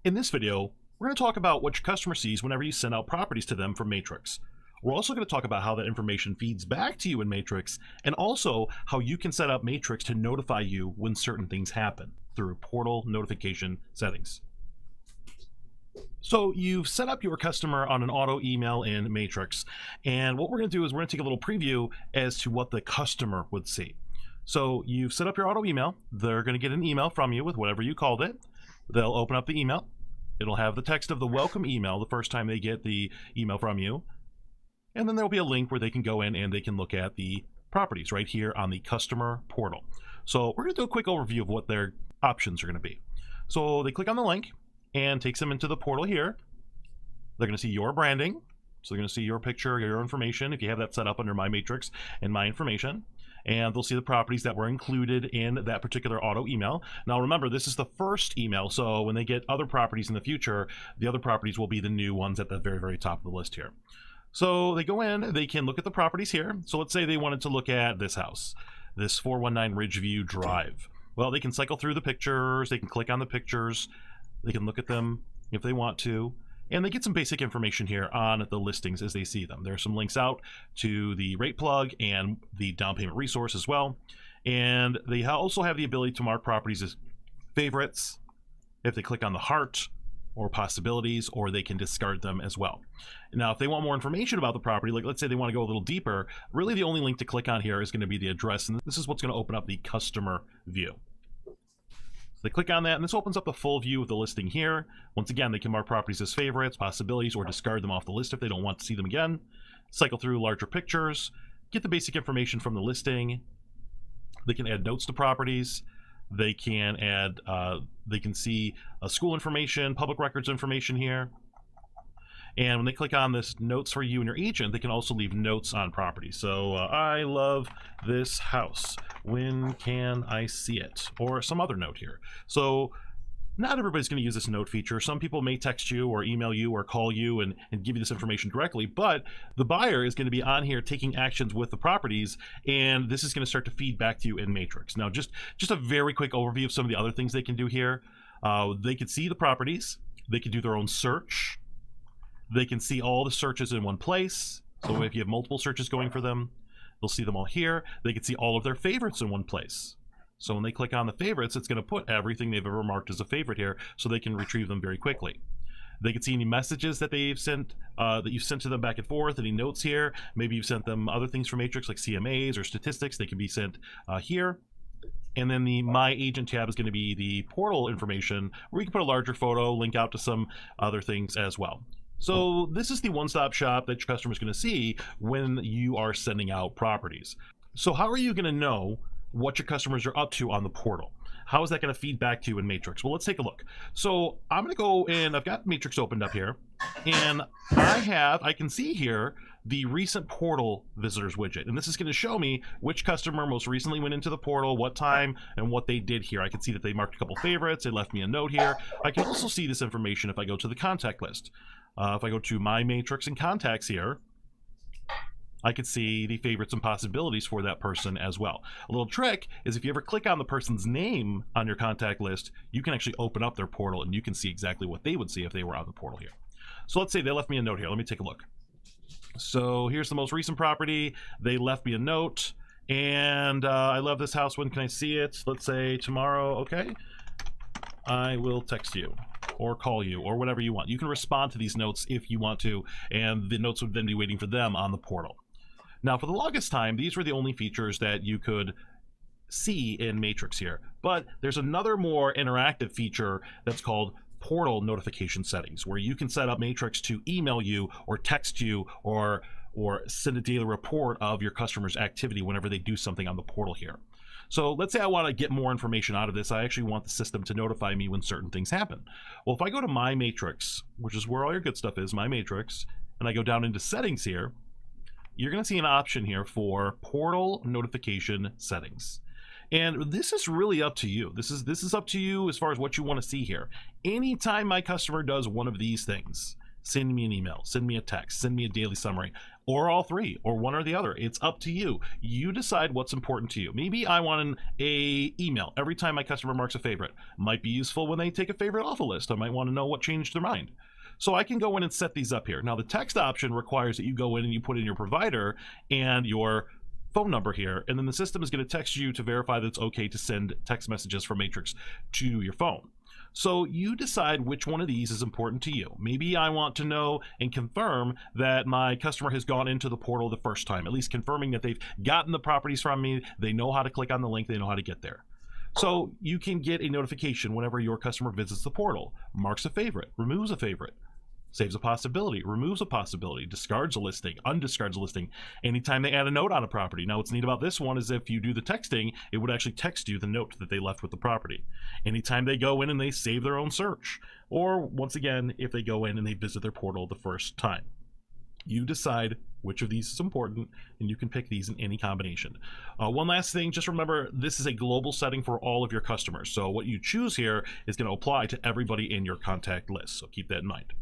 In this video, we're going to talk about what your customer sees whenever you send out properties to them from Matrix. We're also going to talk about how that information feeds back to you in Matrix, and also how you can set up Matrix to notify you when certain things happen through portal notification settings. So you've set up your customer on an auto email in Matrix, and what we're going to do is we're going to take a little preview as to what the customer would see. So you've set up your auto email. They're going to get an email from you with whatever you called it. They'll open up the email. It'll have the text of the welcome email the first time they get the email from you. And then there'll be a link where they can go in and they can look at the properties right here on the customer portal. So we're going to do a quick overview of what their options are going to be. So they click on the link and takes them into the portal here. They're going to see your branding. So they're going to see your picture, your information, if you have that set up under My Matrix and My Information. And they'll see the properties that were included in that particular auto email. Now remember, this is the first email, so when they get other properties in the future, the other properties will be the new ones at the very, very top of the list here. So they go in, they can look at the properties here. So let's say they wanted to look at this house, this 419 Ridgeview Drive. Well, they can cycle through the pictures, they can click on the pictures, they can look at them if they want to. And they get some basic information here on the listings as they see them. There's some links out to the rate plug and the down payment resource as well. And they also have the ability to mark properties as favorites if they click on the heart or possibilities, or they can discard them as well. Now, if they want more information about the property, like let's say they want to go a little deeper, really the only link to click on here is going to be the address. And this is what's going to open up the customer view. So they click on that, and this opens up the full view of the listing here. Once again, they can mark properties as favorites, possibilities, or discard them off the list if they don't want to see them again. Cycle through larger pictures, get the basic information from the listing. They can add notes to properties. They can add, they can see school information, public records information here. And when they click on this notes for you and your agent, they can also leave notes on property. So I love this house. When can I see it? Or some other note here. So not everybody's going to use this note feature. Some people may text you or email you or call you and give you this information directly, but the buyer is going to be on here taking actions with the properties, and this is going to start to feed back to you in Matrix. Now, just a very quick overview of some of the other things they can do here. They can see the properties. They can do their own search. They can see all the searches in one place. So if you have multiple searches going for them, they'll see them all here. They can see all of their favorites in one place. So when they click on the favorites, it's going to put everything they've ever marked as a favorite here so they can retrieve them very quickly. They can see any messages that they've sent, that you've sent to them back and forth, any notes here. Maybe you've sent them other things from Matrix like CMAs or statistics. They can be sent here. And then the My Agent tab is going to be the portal information where you can put a larger photo, link out to some other things as well. So this is the one-stop shop that your customer is going to see when you are sending out properties. So how are you going to know what your customers are up to on the portal? How is that going to feed back to you in Matrix? Well, let's take a look. So I'm going to go and I've got Matrix opened up here, and I can see here the recent portal visitors widget, and this is going to show me which customer most recently went into the portal, what time, and what they did here. I can see that they marked a couple favorites. They left me a note here. I can also see this information if I go to the contact list. If I go to My Matrix and contacts here, I could see the favorites and possibilities for that person as well. A little trick is if you ever click on the person's name on your contact list, you can actually open up their portal and you can see exactly what they would see if they were on the portal here. So let's say they left me a note here. Let me take a look. So here's the most recent property. They left me a note, and I love this house. When can I see it? Let's say tomorrow. Okay. I will text you or call you or whatever you want. You can respond to these notes if you want to, and the notes would then be waiting for them on the portal. Now, for the longest time, these were the only features that you could see in Matrix here. But there's another more interactive feature that's called portal notification settings, where you can set up Matrix to email you or text you or send a daily report of your customer's activity whenever they do something on the portal here. So let's say I want to get more information out of this. I actually want the system to notify me when certain things happen. Well, if I go to My Matrix, which is where all your good stuff is, My Matrix, and I go down into settings here, you're going to see an option here for portal notification settings. And this is really up to you. This is up to you as far as what you want to see here. Anytime my customer does one of these things, send me an email, send me a text, send me a daily summary, or all three, or one or the other. It's up to you. You decide what's important to you. Maybe I want a email every time my customer marks a favorite. Might be useful when they take a favorite off a list. I might want to know what changed their mind. So I can go in and set these up here. Now the text option requires that you go in and you put in your provider and your phone number here, and then the system is going to text you to verify that it's okay to send text messages from Matrix to your phone. So you decide which one of these is important to you. Maybe I want to know and confirm that my customer has gone into the portal the first time, at least confirming that they've gotten the properties from me, they know how to click on the link, they know how to get there. So you can get a notification whenever your customer visits the portal, marks a favorite, removes a favorite, saves a possibility, removes a possibility, discards a listing, undiscards a listing, anytime they add a note on a property. Now what's neat about this one is if you do the texting, it would actually text you the note that they left with the property. Anytime they go in and they save their own search, or once again, if they go in and they visit their portal the first time. You decide which of these is important, and you can pick these in any combination. One last thing, just remember, this is a global setting for all of your customers. So what you choose here is going to apply to everybody in your contact list. So keep that in mind.